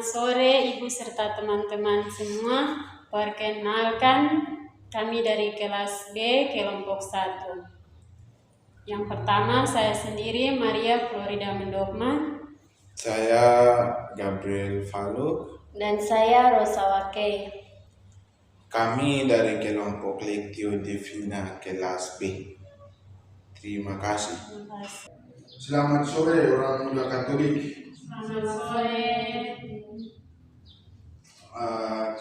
Selamat sore Ibu serta teman-teman semua. Perkenalkan, kami dari kelas B kelompok 1. Yang pertama saya sendiri Maria Florida Mendokma. Saya Gabriel Falu. Dan saya Rosa Wake. Kami dari kelompok Lectio Divina kelas B. Terima kasih. Selamat sore orang muda Katolik. Selamat sore.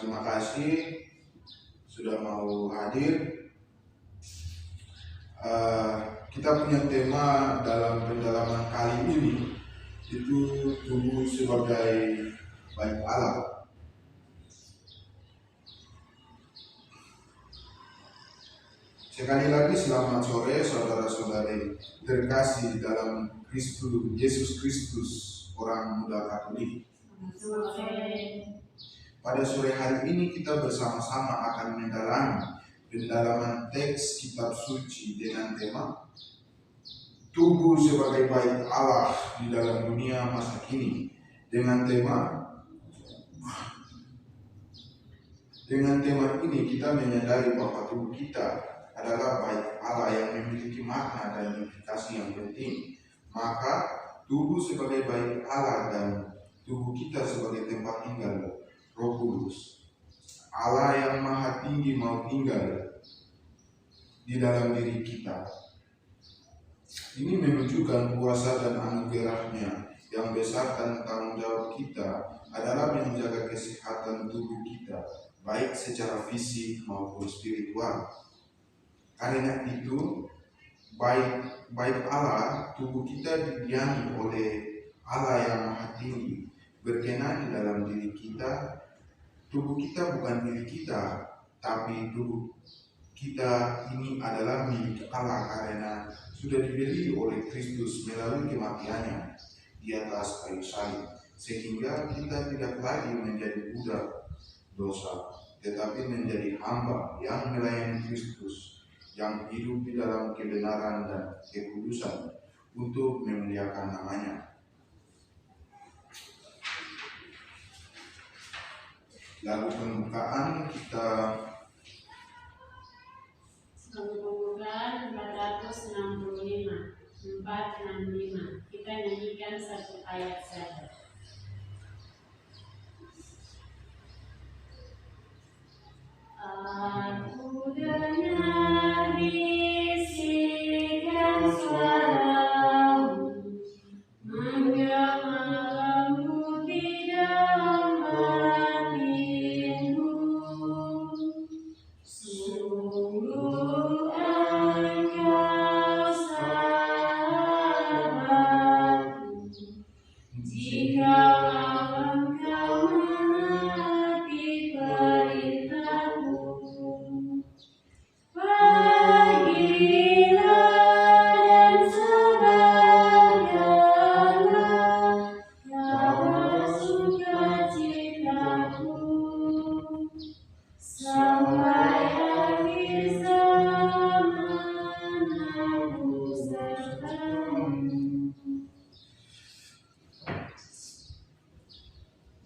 Terima kasih sudah mau hadir. Kita punya tema dalam pendalaman kali ini itu tubuh sebagai bait Allah. Sekali lagi selamat sore saudara-saudari terkasih dalam Kristus Yesus Kristus orang muda Katolik. Pada sore hari ini kita bersama-sama akan mendalami pendalaman teks kitab suci dengan tema tubuh sebagai bait Allah di dalam dunia masa kini. Dengan tema ini kita menyadari bahwa tubuh kita adalah bait Allah yang memiliki makna dan implikasi yang penting. Maka tubuh sebagai bait Allah dan tubuh kita sebagai tempat tinggal Roh Kudus, Allah yang maha tinggi mau tinggal di dalam diri kita. Ini menunjukkan kuasa dan anugerahnya yang besar, dan tanggung jawab kita adalah menjaga kesehatan tubuh kita, baik secara fisik maupun spiritual. Karena itu, baik Allah, tubuh kita didiami oleh Allah yang maha tinggi, berkenan di dalam diri kita. Tubuh kita bukan milik kita, tapi tubuh kita ini adalah milik Allah karena sudah dibeli oleh Kristus melalui kematiannya di atas kayu salib, sehingga kita tidak lagi menjadi budak dosa, tetapi menjadi hamba yang melayani Kristus, yang hidup di dalam kebenaran dan kekudusan untuk memuliakan namanya. Lalu pembukaan kita 465. Kita nyanyikan satu ayat saja. Aku dengar bisikan suaramu menggemamu di dalam hatimu. Sungguh engkau sahabatku, jikalau engkau mengerti perintahku. Pergilah dan sebarkanlah kabar sukacitaku sampai akhir zaman aku sertamu.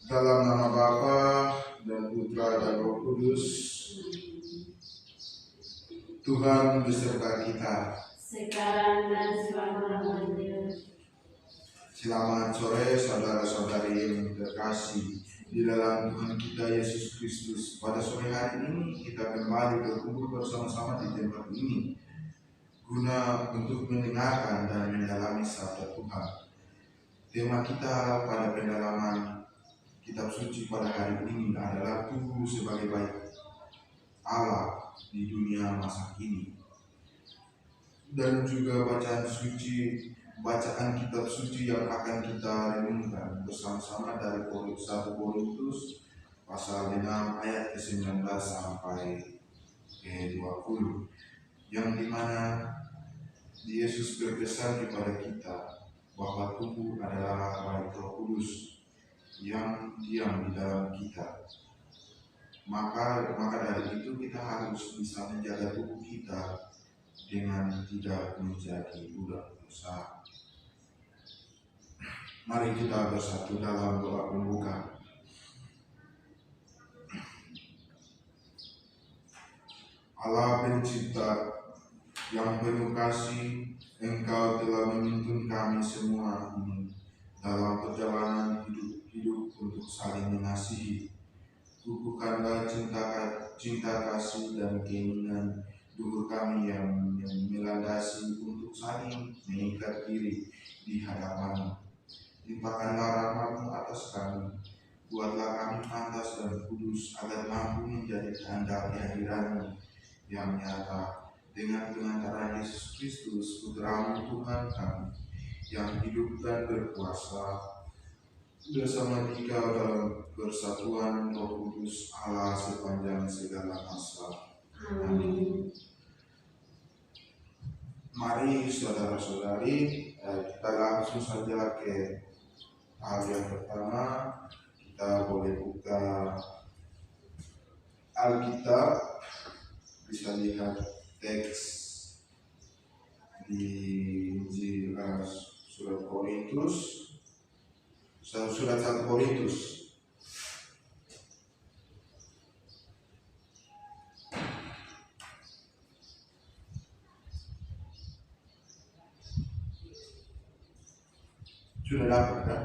dalam nama Bapa dan Putra dan Roh Kudus. Tuhan beserta kita. Sekarang dan selama-lamanya. Selamat sore saudara-saudari yang terkasih di dalam Tuhan kita Yesus Kristus. Pada sore hari ini kita kembali berkumpul bersama-sama di tempat ini guna untuk mendengarkan dan mendalami sabda Tuhan. Tema kita pada pendalaman kitab suci pada hari ini adalah tubuh sebagai bait Allah di dunia masa kini. Dan juga bacaan kitab suci yang akan kita renungkan bersama-sama dari 1 Korintus pasal 6 ayat ke-19 sampai ke-20, yang dimana Yesus berpesan kepada kita bahwa tubuh adalah bait Roh Kudus yang diam di dalam kita. Maka dari itu kita harus bisa menjaga tubuh kita dengan tidak menjadi budak dosa. Mari kita bersatu dalam doa pembuka. Allah pencipta yang penuh kasih, Engkau telah menuntun kami semua ini dalam perjalanan hidup untuk saling mengasihi. Kukuhkanlah cinta kasih dan keinginan luhur kami yang melandasi untuk saling mengikat diri di hadapan-Mu. Limpahkanlah rahmat-Mu atas kami. Buatlah kami pantas dan kudus agar mampu menjadi tanda kehadiran-Mu yang nyata dengan pengantaran Yesus Kristus, Putra-Mu Tuhan kami, yang hidup dan berkuasa bersama Dikau dalam persatuan Roh Kudus Allah sepanjang segala masa. Amin. Mari saudara-saudari, kita langsung saja ke hal yang pertama. Kita boleh buka Alkitab, bisa lihat teks di Injil surat Korintus, surat 1 Korintus. Sudah dapat kan?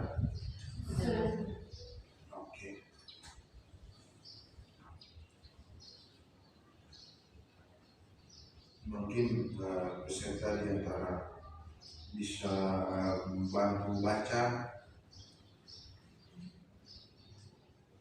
Oke. Mungkin peserta di antara bisa membantu baca.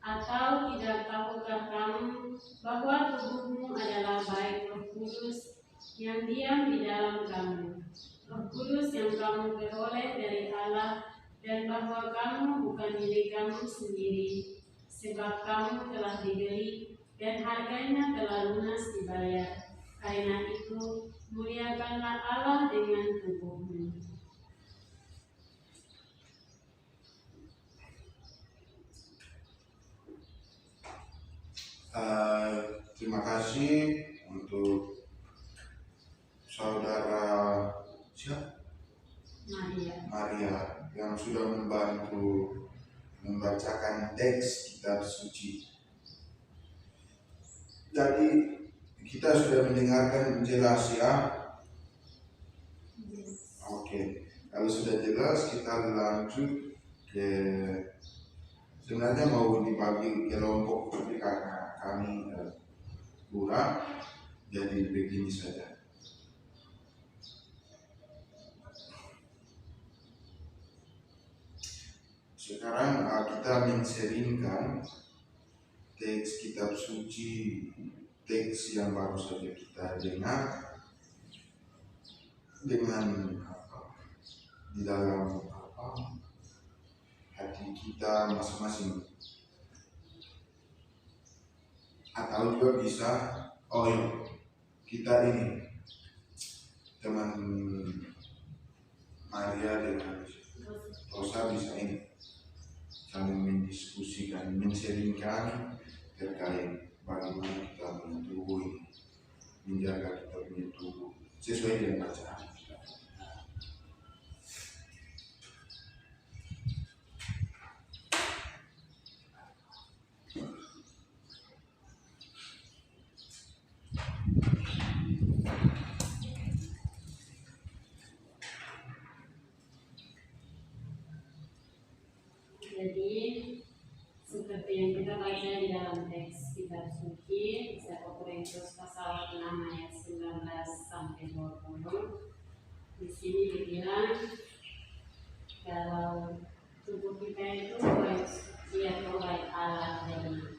Atau tidak tahukah kamu bahwa tubuhmu adalah bait Roh Kudus yang diam di dalam kamu, Roh Kudus yang kamu peroleh dari Allah, dan bahwa kamu bukan milik kamu sendiri, sebab kamu telah dibeli dan harganya telah lunas dibayar. Karena itu, muliakanlah Allah dengan tubuhmu. Terima kasih untuk saudara Maria yang sudah membantu membacakan teks kitab suci. Jadi kita sudah mendengarkan jelas ya. Oke, kalau sudah jelas kita lanjut ke, sebenarnya mau dibagi kelompok tapi karena kami kurang, jadi begini saja. Sekarang kita menseringkan teks kitab suci, teks yang baru saja kita dengar dengan di dalam hati kita masing-masing. Atau juga bisa, kita ini teman Maria dengan Rosa bisa ini saling mendiskusikan, menseringkan terkait bagaimana kita tubuh ini, menjaga kita punya tubuh sesuai dengan bacaan. Jadi, seperti yang kita baca di dalam teks kitab suci, 1 Korintus pasal 6 ayat 19 sampai 20. Di sini dibilang kalau tubuh kita itu baik suci atau baik Allah, dan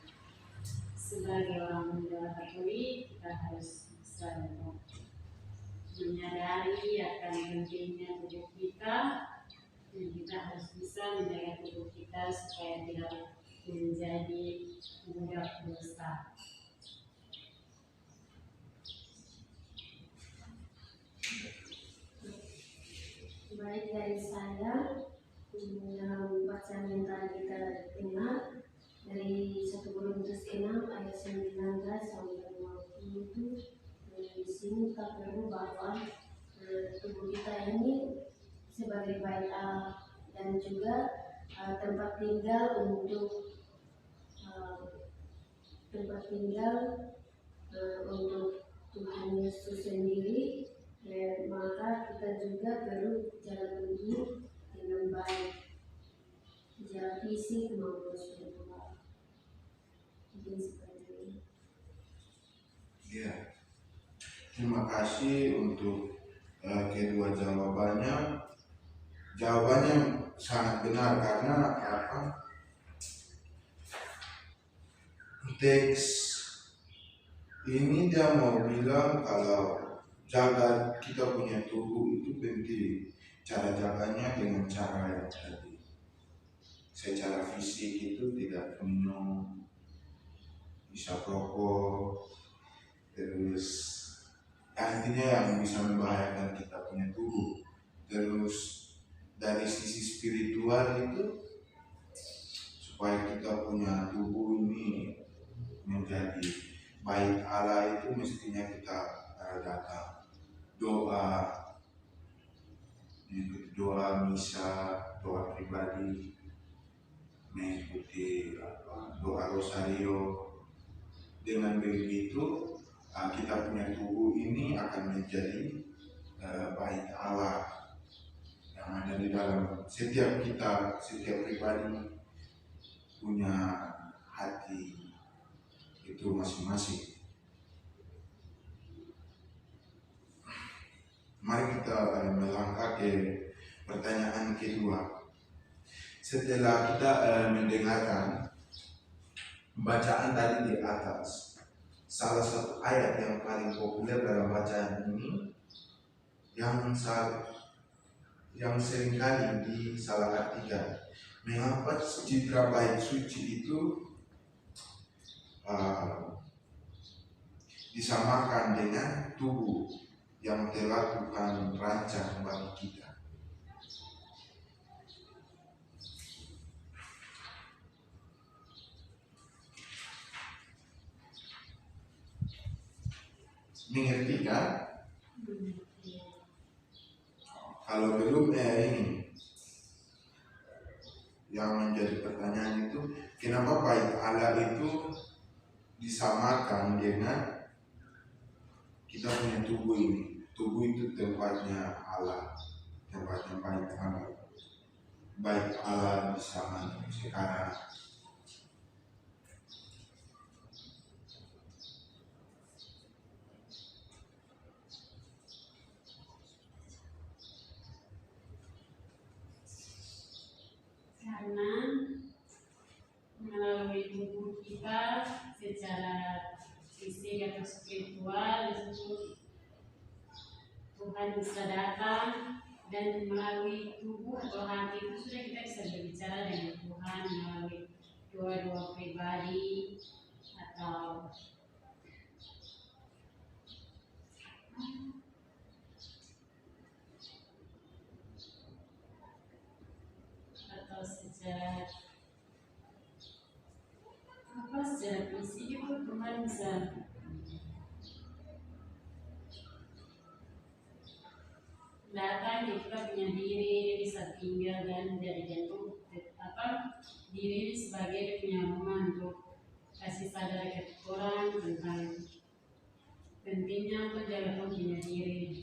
sebagai orang muda Katolik kita harus selalu menyadari akan pentingnya tubuh kita, dan kita harus bisa menjaga tubuh kita supaya tidak menjadi budak dosa. Baik dari saya, dalam bacaan yang tadi kita dengar dari 1 Korintus 6 ayat 19 sampai 20 itu, di sini kita perlu bahwa tubuh kita ini sebagai bait Allah dan juga tempat tinggal untuk Tuhan Yesus sendiri, maka kita juga perlu jalan hidup dengan baik, secara fisik maupun spiritual. Mungkin seperti ini. Ya, terima kasih untuk kedua jawabannya. Jawabannya sangat benar karena teks ini dia mau bilang kalau jaga kita punya tubuh itu penting. Cara jaganya dengan cara yang tadi. Secara fisik itu tidak minum, bisa rokok, terus artinya yang bisa membahayakan kita punya tubuh. Terus dari sisi spiritual itu supaya kita punya tubuh ini menjadi baik Allah itu mestinya kita datang doa, doa misa, doa pribadi, mengikuti doa rosario. Dengan begitu kita punya tubuh ini akan menjadi baik Allah yang ada di dalam setiap kita, setiap pribadi punya hati itu masing-masing. Mari kita melangkah ke pertanyaan kedua. Setelah kita mendengarkan bacaan tadi di atas, salah satu ayat yang paling populer dalam bacaan ini yang seringkali disalahartikan. Mengapa citra baik suci itu disamakan dengan tubuh yang telah Tuhan rancang bagi kita? Mengerti kan? Kalau belum ini yang menjadi pertanyaan itu, kenapa baik Allah itu disamakan dengan kita punya tubuh ini? Tubuh itu tempatnya Allah, tempatnya baik Allah. Baik Allah di zaman sekarang. Karena melalui tubuh kita secara fisik atau spiritual itu Tuhan bisa datang, dan melalui tubuh atau hati itu sudah kita bisa berbicara dengan Tuhan melalui doa-doa pribadi atau secara fisik itu Tuhan bisa datang di kita punya diri, bisa tinggal dan jadi jantung diri sebagai punya rumah untuk kasih sadar ke orang tentang pentingnya untuk jaga punya diri.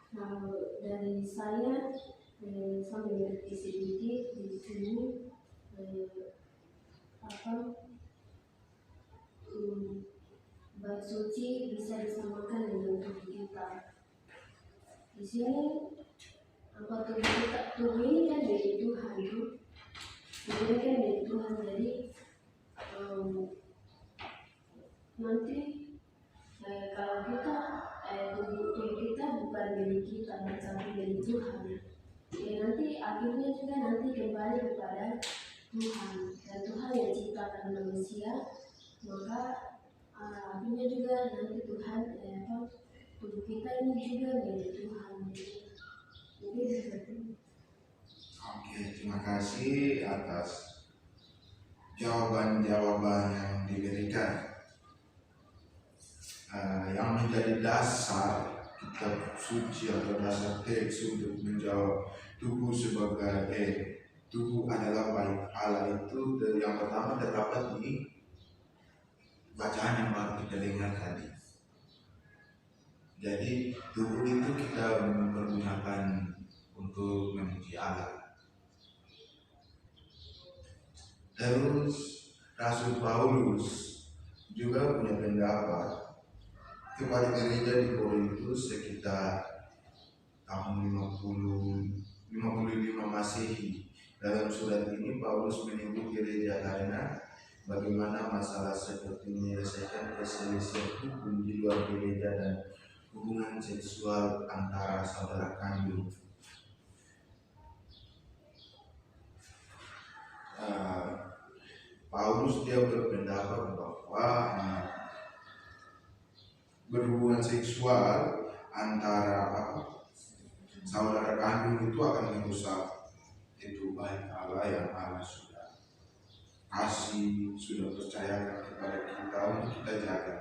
Kalau dari saya mengerti sedikit di sini baik suci bisa disamakan dengan tubuh kita. Di sini apa tubuh ini kan dari Tuhan, tubuh ini kan dari Tuhan, jadi nanti kalau kita tubuh kita bukan milik kita, tapi dari Tuhan. Ya, nanti akhirnya juga nanti kembali kepada Tuhan, dan Tuhan yang ciptakan manusia, maka akhirnya juga nanti Tuhan tubuh kita ini juga milik Tuhan. Jadi seperti itu. Oke, terima kasih atas jawaban-jawaban yang diberikan. Yang menjadi dasar kitab suci atau dasar teks untuk menjawab tubuh sebagai tubuh adalah baik Allah itu yang pertama terdapat di bacaan yang baru kita dengar tadi. Jadi tubuh itu kita mempergunakan untuk memuji Allah. Terus Rasul Paulus juga punya pendapat kepada gereja di Korintus sekitar tahun 55 Masehi. Dalam surat ini Paulus menyebut gereja karena bagaimana masalah seperti menyelesaikan perselisihan hukum di luar gereja dan hubungan seksual antara saudara kandung. Paulus dia berpendapat bahwa berhubungan seksual antara saudara kandung itu akan merusak itu baik Allah yang Allah sudah kasih, sudah percayakan kepada kita untuk kita jaga.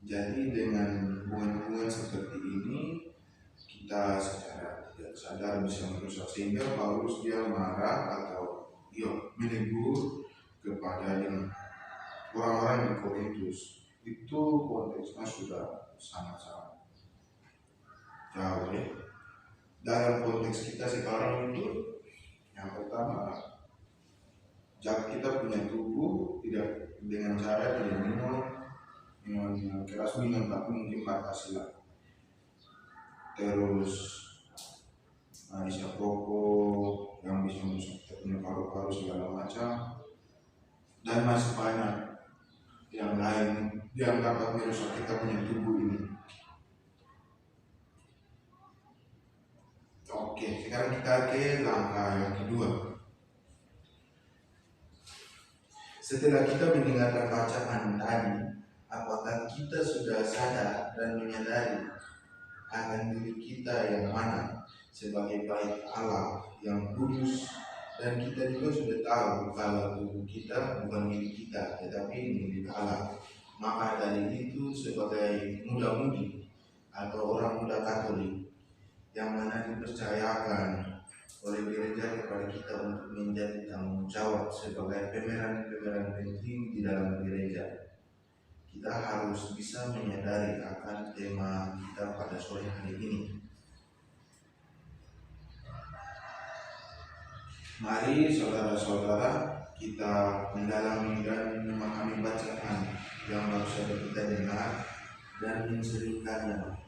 Jadi dengan hubungan-hubungan seperti ini kita secara tidak sadar bisa merusak, sehingga Paulus dia marah atau menegur kepada orang-orang di Korintus. Itu konteksnya sudah sangat-sangat jauh ya. Dalam konteks kita sekarang itu, yang pertama, kita punya tubuh tidak dengan cara tidak minum keras, minum tapi mungkin batasilah. Terus isap rokok yang bisa merusak punya paru-paru segala macam, dan masih banyak yang lain yang dapat merusak kita punya tubuh ini. Oke, sekarang kita ke langkah yang kedua. Setelah kita mendengarkan bacaan tadi, apakah kita sudah sadar dan menyadari akan diri kita yang mana sebagai bait Allah yang kudus, dan kita juga sudah tahu kalau tubuh kita bukan milik kita tetapi milik Allah. Maka dari itu sebagai muda-mudi atau orang muda Katolik yang mana dipercayakan oleh gereja kepada kita untuk menjadi tanggung jawab sebagai pemeran-pemeran penting di dalam gereja, kita harus bisa menyadari akan tema kita pada sore hari ini. Mari saudara-saudara kita mendalami dan memahami bacaan yang baru saja kita dengar dan menseringkannya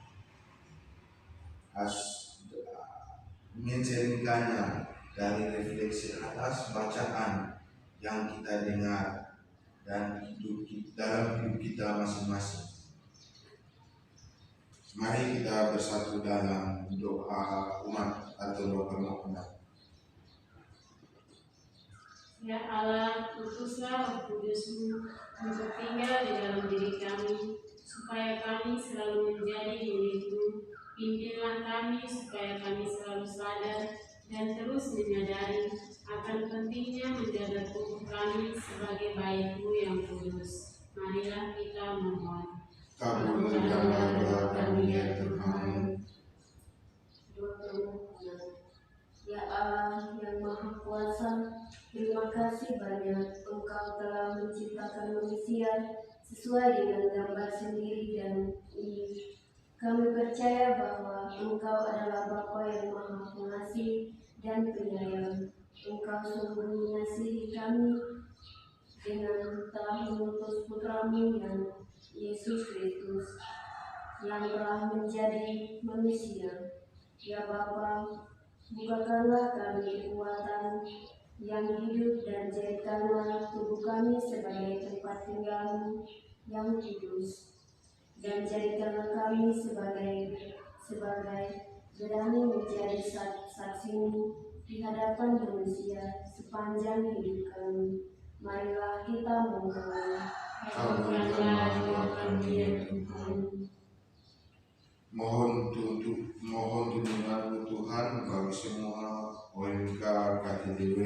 dari refleksi atas bacaan yang kita dengar dan dalam hidup kita masing-masing. Mari kita bersatu dalam doa umat atau doa umat. Ya Allah, utuslah Kudus-Mu untuk tinggal di dalam diri kami, supaya kami selalu menjadi milik-Mu. Pimpinlah kami supaya kami selalu sadar dan terus menyadari akan pentingnya menjaga tubuh kami sebagai bait-Mu yang kudus. Marilah kita mohon. Kabulkanlah doa kami ya Tuhan. Ya Allah yang Maha Kuasa, terima kasih banyak Engkau telah menciptakan manusia sesuai dengan gambar sendiri dan ini. Kami percaya bahwa Engkau adalah Bapa yang Maha Pengasih dan Penyayang. Engkau sungguh mengasihi kami dengan telah mengutus Putra-Mu yang Yesus Kristus yang telah menjadi manusia. Ya Bapa, bukakanlah kami kekuatan yang hidup dan jadikanlah tubuh kami sebagai tempat tinggal yang kudus, dan jadikanlah kami sebagai berani menjadi saksi-Mu di hadapan manusia sepanjang hidup kami. Marilah kita mohon. Kabulkanlah doa kami ya Tuhan. Mohon tuntunan Tuhan bagi semua OMK KTDW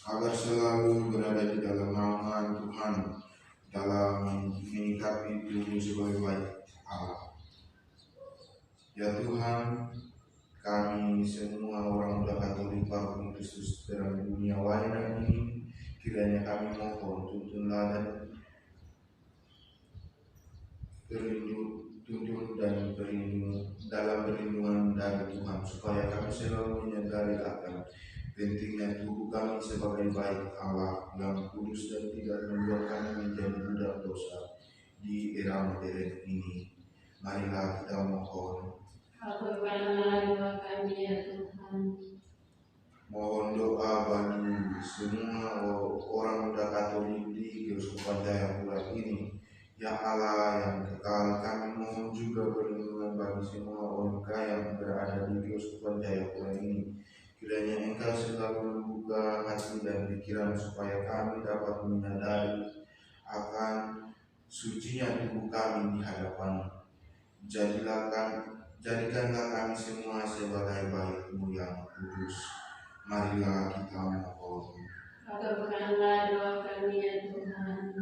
agar selalu berada di dalam naungan Tuhan dalam menyikapi tubuh sebagai bait Allah. Ya Tuhan, kami semua orang muda Katolik Paku Kristus terang dunia wayang ini, kiranya kami mohon, tuntunlah dan tuntun dan dalam perlindungan dari Tuhan, supaya kami selalu menyadari akan pentingnya tubuh kami sebagai baik Allah yang kudus dan tidak membuat kami menjadi budak dosa di era modern ini. Marilah kita mohon. Kabulkanlah doa kami ya Tuhan. Mohon doa bagi semua orang muda Katolik di Keuskupan Jayapura ini. Ya Allah yang kekal, kami mohon juga perlindungan bagi semua OMK yang berada di Keuskupan Jayapura ini. Kiranya Engkau selalu membuka hati dan pikiran supaya kami dapat menyadari akan sucinya tubuh kami di hadapan. Jadikanlah kami semua sebagai baik-Mu yang kudus. Marilah kita mohon. Kabulkanlah doa kami ya Tuhan.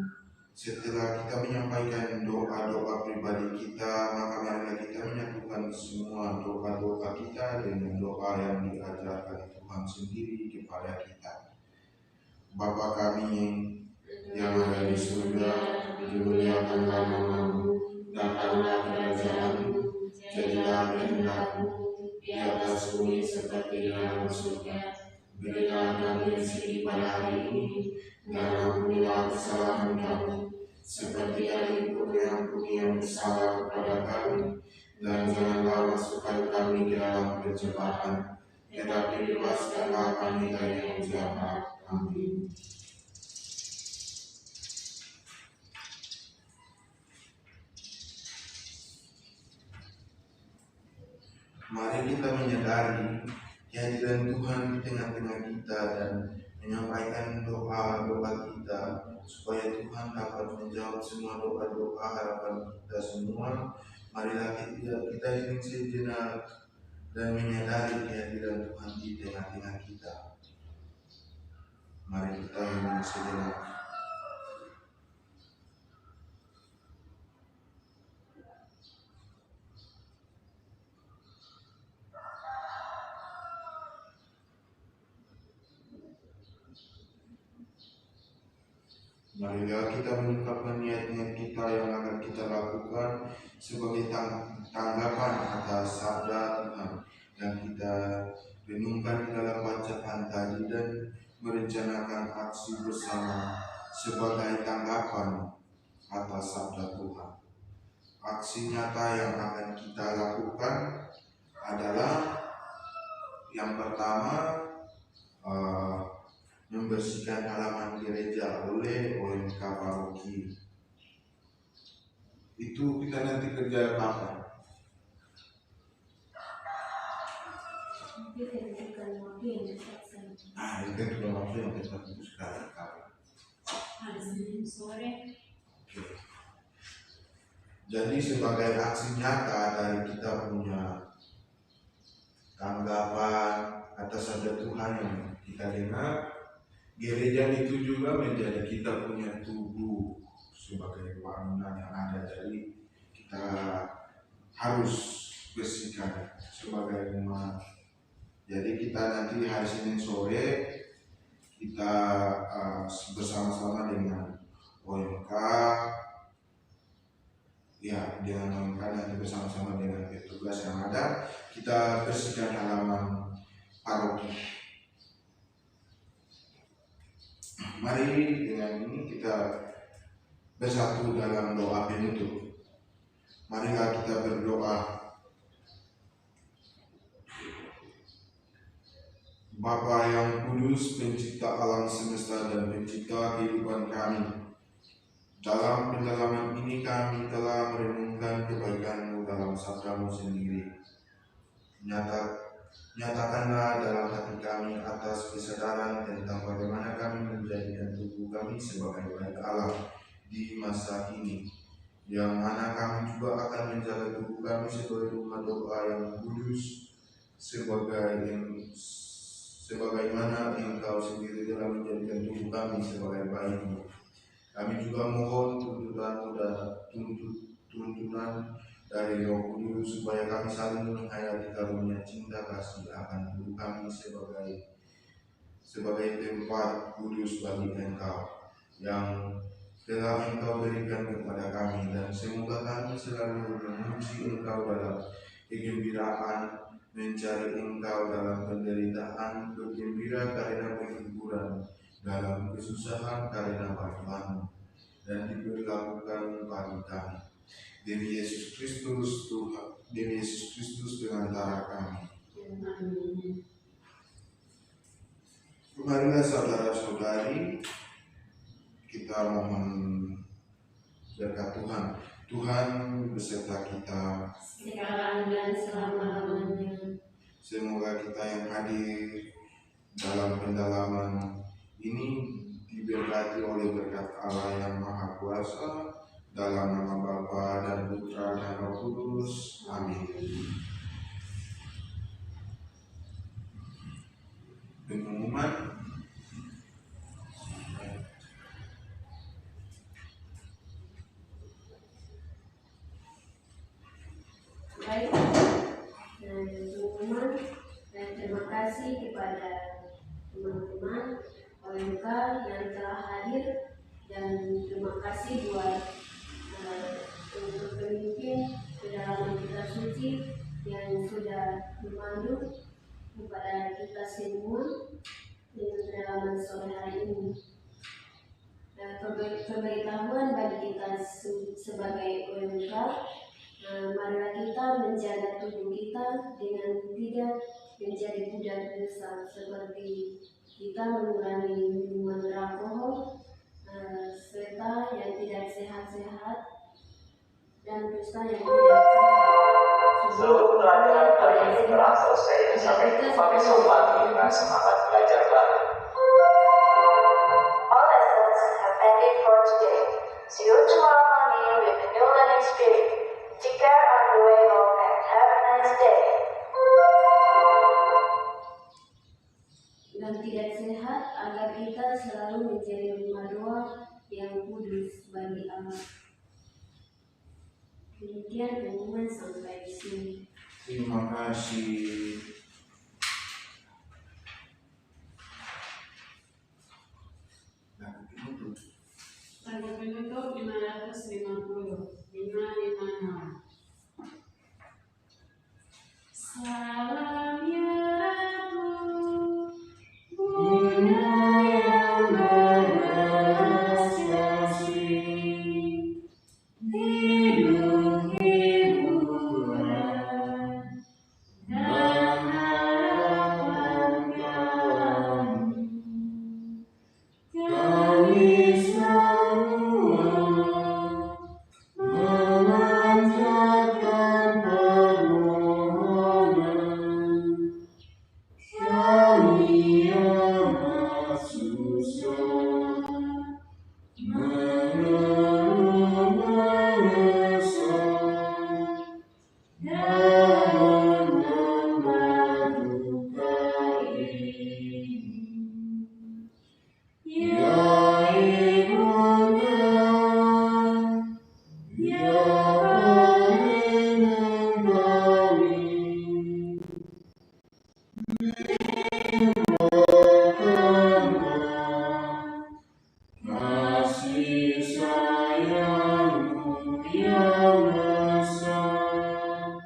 Setelah kita menyampaikan doa-doa pribadi kita, maka marilah kita menyatukan semua doa-doa kita dengan doa yang diajarkan Tuhan sendiri kepada kita. Bapa kami yang ada di surga, dimuliakanlah nama-Mu, datanglah kerajaan-Mu, jadilah kehendak-Mu di atas bumi seperti di dalam surga. Berilah kami rezeki pada hari ini, dan ampunilah kesalahan kami, seperti kami pun mengampuni yang bersalah kepada kami, dan janganlah masukkan kami ke dalam pencobaan, tetapi bebaskanlah kami dari yang jahat. Amin. Mari kita menyadari kehadiran Tuhan di tengah-tengah kita dan menyampaikan doa-doa kita, supaya Tuhan dapat menjawab semua doa-doa harapan kita semua. Marilah kita ingin sejenak dan menyadari kehadiran Tuhan di tengah-tengah kita. Mari kita ingin sejenak. Marilah kita mengungkapkan niat-niat kita yang akan kita lakukan sebagai tanggapan atas sabda Tuhan yang kita renungkan di dalam bacaan tadi, dan merencanakan aksi bersama sebagai tanggapan atas sabda Tuhan. Aksi nyata yang akan kita lakukan adalah yang pertama, membersihkan halaman gereja oleh OMK Paroki. Itu kita nanti kerja kapan? Itu sudah waktu yang kita putuskan kapan? Hari Senin sore. Jadi sebagai aksi nyata dari kita punya tanggapan atas sabda Tuhan yang kita dengar, gereja itu juga menjadi kita punya tubuh sebagai bangunan yang ada. Jadi kita harus bersihkan sebagai umat. Jadi kita nanti hari Senin sore kita bersama-sama dengan OMK, ya dengan OMK nanti bersama-sama dengan petugas yang ada, kita bersihkan halaman paroki. Mari dengan ini kita bersatu dalam doa penutup. Marilah kita berdoa. Bapa yang kudus, pencipta alam semesta dan pencipta kehidupan kami, dalam pendalaman ini kami telah merenungkan kebaikan-Mu dalam sabda-Mu sendiri. Nyatakanlah dalam hati kami atas kesadaran tentang bagaimana kami menjadikan tubuh kami sebagai baik Allah di masa ini, yang mana kami juga akan menjaga tubuh kami sebagai rumah doa yang kudus, sebagaimana Engkau sendiri telah menjadikan tubuh kami sebagai baik-Mu. Kami juga mohon tuntunan dari Roh Kudus supaya kami saling menghayati karunia cinta kasih akan tubuh kami sebagai tempat kudus bagi Engkau. yang telah Engkau berikan kepada kami, dan semoga kami selalu memuji Engkau dalam kegembiraan, mencari Engkau dalam penderitaan, bergembira karena penghiburan, dalam kesusahan karena bantuan, dan diberlakukan bagi kami. Demi Yesus Kristus Tuhan, demi Yesus Kristus pengantara kami. Marilah saudara-saudari, kita mohon berkat Tuhan. Tuhan beserta kita sekarang dan selama-lamanya. Semoga kita yang hadir dalam pendalaman ini diberkati oleh berkat Allah yang Maha Kuasa, dalam nama Bapa dan Putra dan Roh Kudus. Amin. Pengumuman. Baik, dan pengumuman, dan terima kasih kepada teman-teman OMK yang telah hadir, dan terima kasih buat untuk pemimpin kedalaman kitab suci yang sudah memandu kepada kita semua dengan kedalaman sore hari ini. Pemberitahuan bagi kita sebagai OMK, marilah kita menjaga tubuh kita dengan tidak menjadi budak dosa, seperti kita mengurangi minuman beralkohol, serta yang tidak sehat-sehat, dan dusta yang tidak sehat. Seluruh pelajaran kali ini telah selesai. Sampai jumpa besok lagi dengan semangat belajar baru. All lessons have ended for today. See you tomorrow morning with a new learning spirit. Take care on the way home and have a nice day. Dan tidak sehat, agar kita selalu menjadi rumah doa yang kudus bagi Allah. Demikian pengumuman sampai di sini. Terima kasih. Tanggal penutup 550. 550. Salam ya Ratu, Bunda yang belas kasih, hidup hiburan dan harapan kami. Kami semua memanjatkan permohonan, kami amat susah, mengeluh meresah, dan menambah duka ini. Ya Ibunda, ya pelindung kami, kasih sayang-Mu yang besar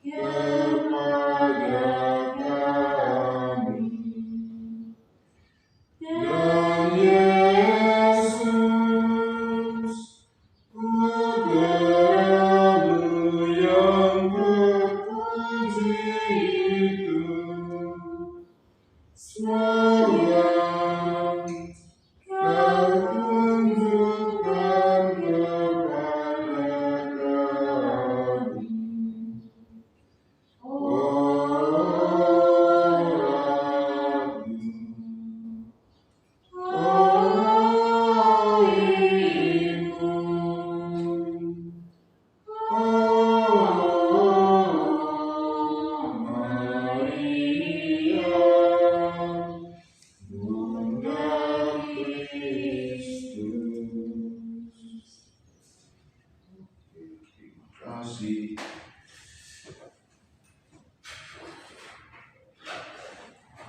kepada kami. Dan Yesus, Putra-Mu yang terpuji itu,